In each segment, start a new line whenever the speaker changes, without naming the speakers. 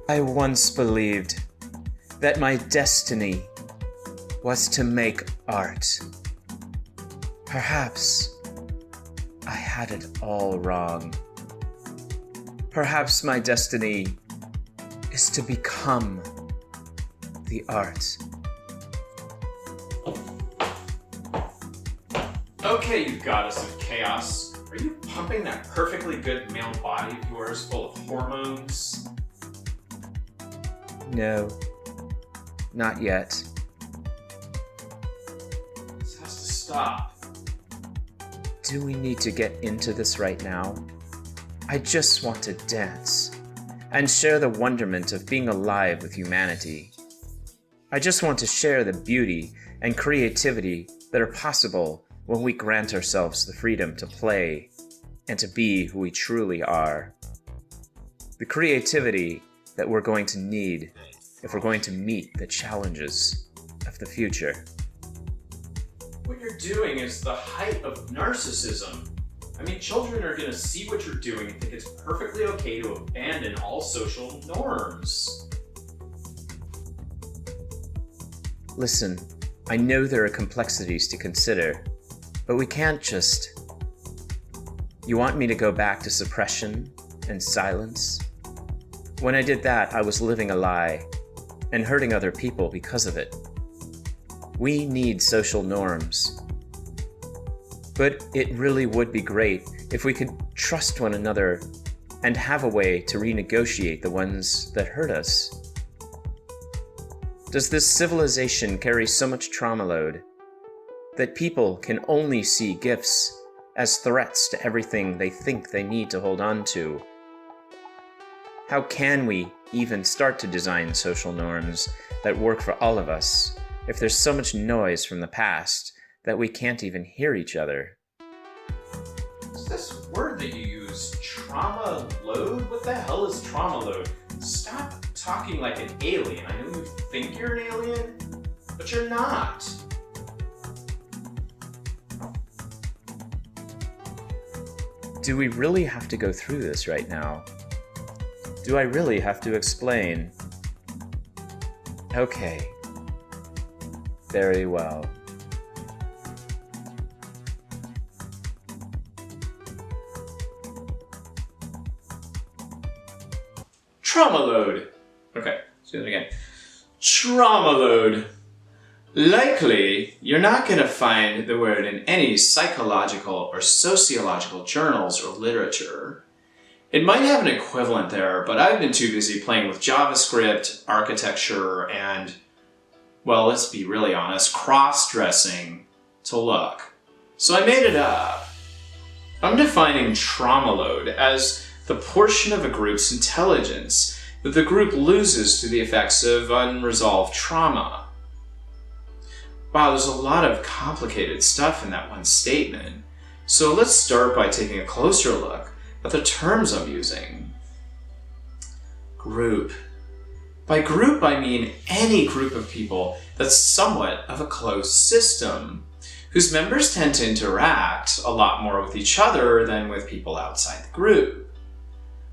I once believed that my destiny was to make art. Perhaps I had it all wrong. Perhaps my destiny is to become the art.
Okay, you goddess of chaos. Are you pumping that perfectly good male body of yours full of hormones?
No, not yet.
This has to stop.
Do we need to get into this right now? I just want to dance and share the wonderment of being alive with humanity. I just want to share the beauty and creativity that are possible when we grant ourselves the freedom to play and to be who we truly are. The creativity that we're going to need if we're going to meet the challenges of the future.
What you're doing is the height of narcissism. I mean, children are going to see what you're doing and think it's perfectly okay to abandon all social norms.
Listen, I know there are complexities to consider, but we can't just... You want me to go back to suppression and silence? When I did that, I was living a lie and hurting other people because of it. We need social norms. But it really would be great if we could trust one another and have a way to renegotiate the ones that hurt us. Does this civilization carry so much trauma load that people can only see gifts as threats to everything they think they need to hold on to? How can we even start to design social norms that work for all of us if there's so much noise from the past that we can't even hear each other?
What's this word that you use? Traumaload? What the hell is traumaload? Stop talking like an alien. I know you think you're an alien, but you're not.
Do we really have to go through this right now? Do I really have to explain? Okay. Very well.
Traumaload. Okay, let's do it again. Traumaload. Likely, you're not going to find the word in any psychological or sociological journals or literature. It might have an equivalent there, but I've been too busy playing with JavaScript, architecture, and, well, let's be really honest, cross-dressing to look. So I made it up. I'm defining traumaload as the portion of a group's intelligence that the group loses to the effects of unresolved trauma. Wow, there's a lot of complicated stuff in that one statement. So let's start by taking a closer look at the terms I'm using. Group. By group, I mean any group of people that's somewhat of a closed system, whose members tend to interact a lot more with each other than with people outside the group.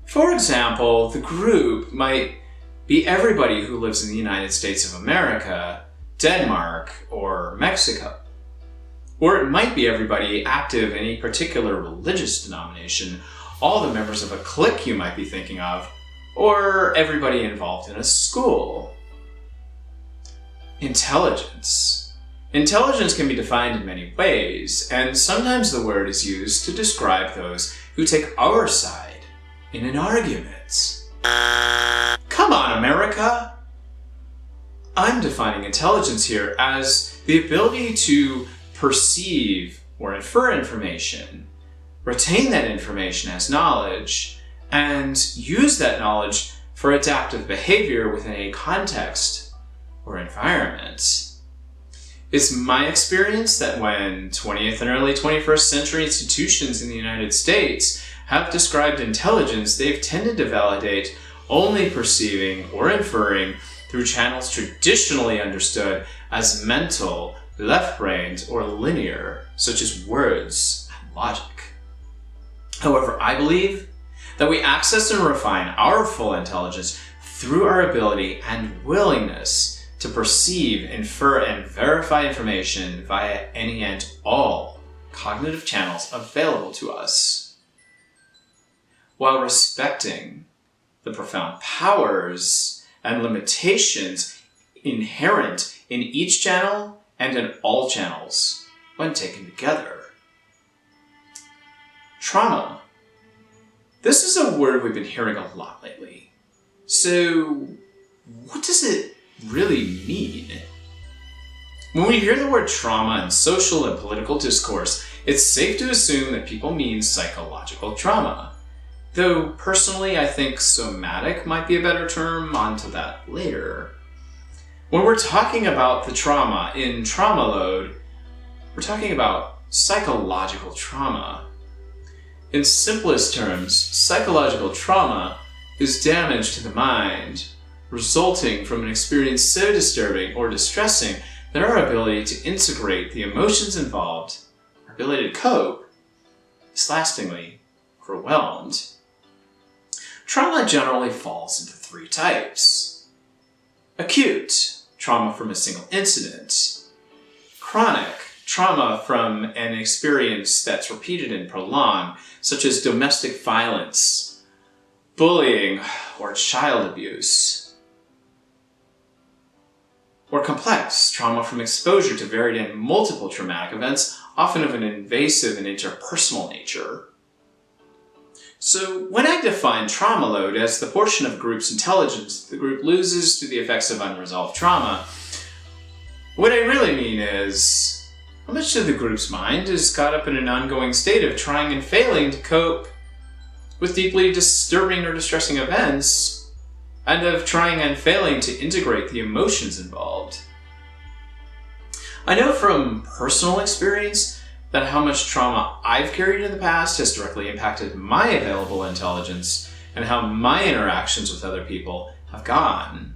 For example, the group might be everybody who lives in the United States of America, Denmark, or Mexico. Or it might be everybody active in a particular religious denomination, all the members of a clique you might be thinking of, or everybody involved in a school. Intelligence. Intelligence can be defined in many ways, and sometimes the word is used to describe those who take our side in an argument. Come on, America! I'm defining intelligence here as the ability to perceive or infer information, retain that information as knowledge, and use that knowledge for adaptive behavior within a context or environment. It's my experience that when 20th and early 21st century institutions in the United States have described intelligence, they've tended to validate only perceiving or inferring through channels traditionally understood as mental, left-brained, or linear, such as words and logic. However, I believe that we access and refine our full intelligence through our ability and willingness to perceive, infer, and verify information via any and all cognitive channels available to us, while respecting the profound powers and limitations inherent in each channel and in all channels when taken together. Trauma. This is a word we've been hearing a lot lately. So, what does it really mean? When we hear the word trauma in social and political discourse, it's safe to assume that people mean psychological trauma. Though, personally, I think somatic might be a better term, onto that later. When we're talking about the trauma in Traumaload, we're talking about psychological trauma. In simplest terms, psychological trauma is damage to the mind, resulting from an experience so disturbing or distressing that our ability to integrate the emotions involved, our ability to cope, is lastingly overwhelmed. Trauma generally falls into three types. Acute, trauma from a single incident. Chronic, trauma from an experience that's repeated and prolonged, such as domestic violence, bullying, or child abuse. Or complex, trauma from exposure to varied and multiple traumatic events, often of an invasive and interpersonal nature. So, when I define trauma load as the portion of a group's intelligence the group loses to the effects of unresolved trauma, what I really mean is, how much of the group's mind is caught up in an ongoing state of trying and failing to cope with deeply disturbing or distressing events, and of trying and failing to integrate the emotions involved. I know from personal experience that how much trauma I've carried in the past has directly impacted my available intelligence and how my interactions with other people have gone.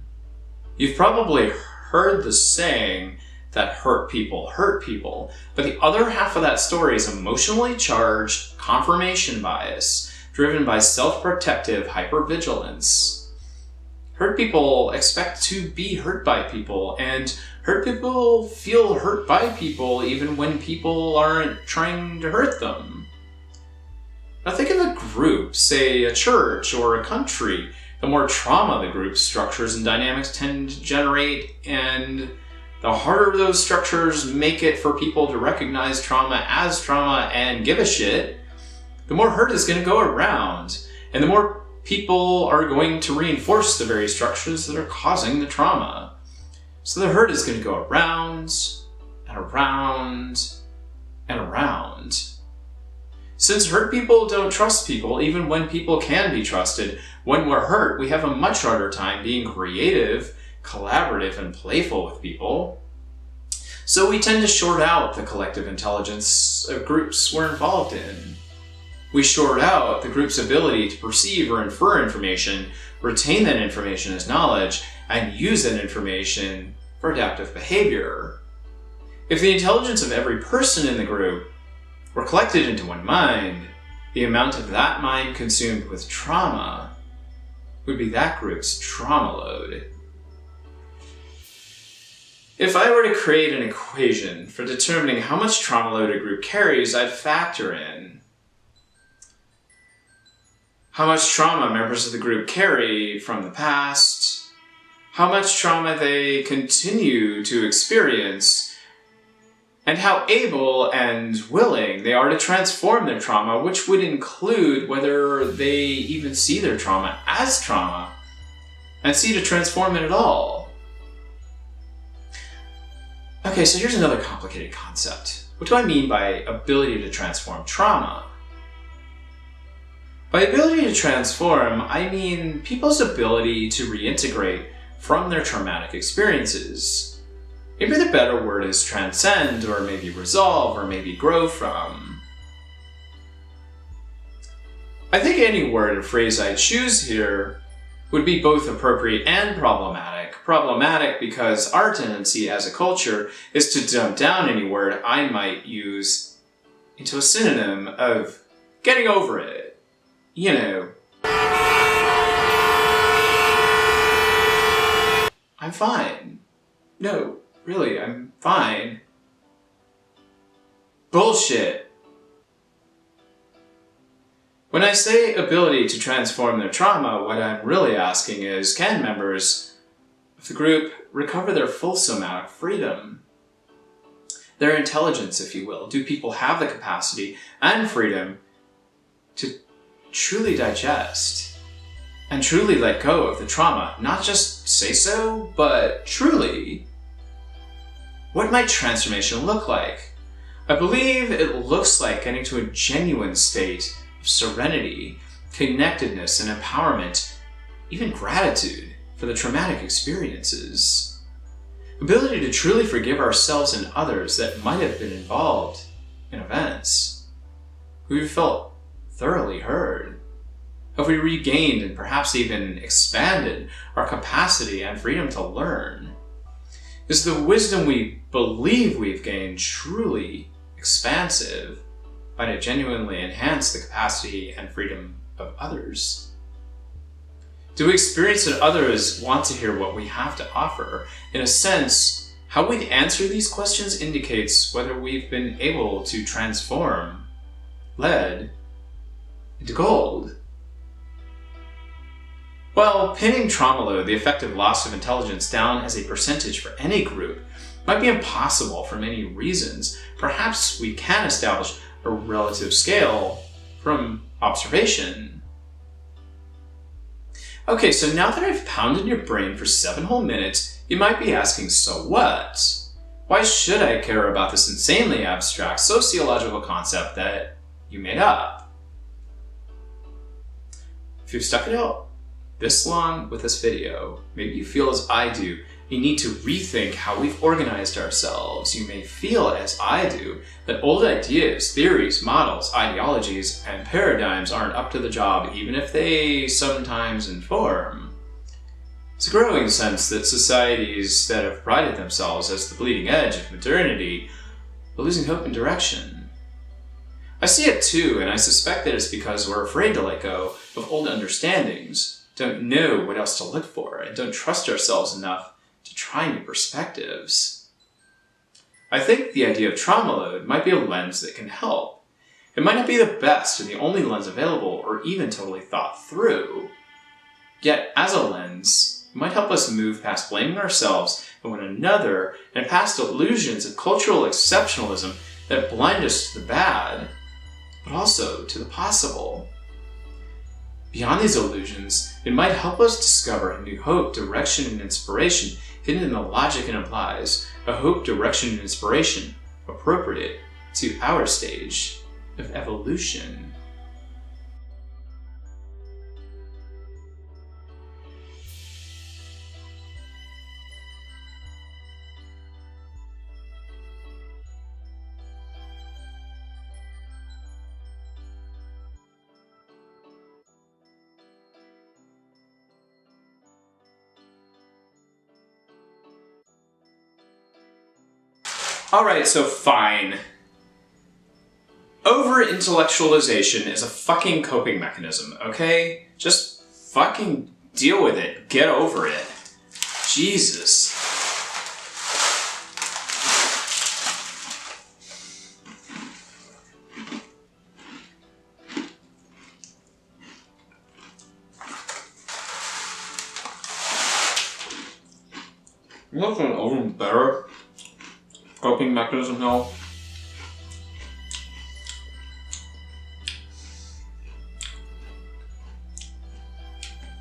You've probably heard the saying that hurt people, but the other half of that story is emotionally charged confirmation bias, driven by self-protective hypervigilance. Hurt people expect to be hurt by people, and hurt people feel hurt by people even when people aren't trying to hurt them. Now think of a group, say a church or a country. The more trauma the group's structures and dynamics tend to generate, and the harder those structures make it for people to recognize trauma as trauma and give a shit, the more hurt is going to go around, and the more people are going to reinforce the very structures that are causing the trauma. So the hurt is going to go around, and around, and around. Since hurt people don't trust people, even when people can be trusted, when we're hurt, we have a much harder time being creative, collaborative, and playful with people. So we tend to short out the collective intelligence of groups we're involved in. We short out the group's ability to perceive or infer information, retain that information as knowledge, and use that information for adaptive behavior. If the intelligence of every person in the group were collected into one mind, the amount of that mind consumed with trauma would be that group's trauma load. If I were to create an equation for determining how much trauma load a group carries, I'd factor in how much trauma members of the group carry from the past, how much trauma they continue to experience, and how able and willing they are to transform their trauma, which would include whether they even see their trauma as trauma and see to transform it at all. Okay, so here's another complicated concept. What do I mean by ability to transform trauma? By ability to transform, I mean people's ability to reintegrate from their traumatic experiences. Maybe the better word is transcend, or maybe resolve, or maybe grow from. I think any word or phrase I choose here would be both appropriate and problematic. Problematic because our tendency as a culture is to dump down any word I might use into a synonym of getting over it. You know, I'm fine. No, really, I'm fine. Bullshit. When I say ability to transform their trauma, what I'm really asking is, can members of the group recover their full somatic freedom? Their intelligence, if you will. Do people have the capacity and freedom to truly digest and truly let go of the trauma? Not just say so, but truly. What might transformation look like? I believe it looks like getting to a genuine state of serenity, connectedness, and empowerment, even gratitude for the traumatic experiences. Ability to truly forgive ourselves and others that might have been involved in events. We've felt thoroughly heard. Have we regained and perhaps even expanded our capacity and freedom to learn? Is the wisdom we believe we've gained truly expansive? Might it genuinely enhance the capacity and freedom of others? Do we experience that others want to hear what we have to offer? In a sense, how we answer these questions indicates whether we've been able to transform lead into gold. While pinning Traumaload, the effective loss of intelligence, down as a percentage for any group might be impossible for many reasons, perhaps we can establish a relative scale from observation. Okay, so now that I've pounded your brain for 7 whole minutes, you might be asking, so what? Why should I care about this insanely abstract sociological concept that you made up? If you've stuck it out this long with this video, maybe you feel as I do, you need to rethink how we've organized ourselves. You may feel, as I do, that old ideas, theories, models, ideologies, and paradigms aren't up to the job, even if they sometimes inform. It's a growing sense that societies that have prided themselves as the bleeding edge of modernity are losing hope and direction. I see it too, and I suspect that it's because we're afraid to let go of old understandings, don't know what else to look for, and don't trust ourselves enough to try new perspectives. I think the idea of Traumaload might be a lens that can help. It might not be the best or the only lens available or even totally thought through. Yet, as a lens, it might help us move past blaming ourselves and one another and past illusions of cultural exceptionalism that blind us to the bad, but also to the possible. Beyond these illusions, it might help us discover a new hope, direction, and inspiration hidden in the logic it implies, a hope, direction, and inspiration appropriate to our stage of evolution. Alright, so fine. Over-intellectualization is a fucking coping mechanism, okay? Just fucking deal with it. Get over it. Jesus. What's an even better coping mechanism now?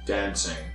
Dancing.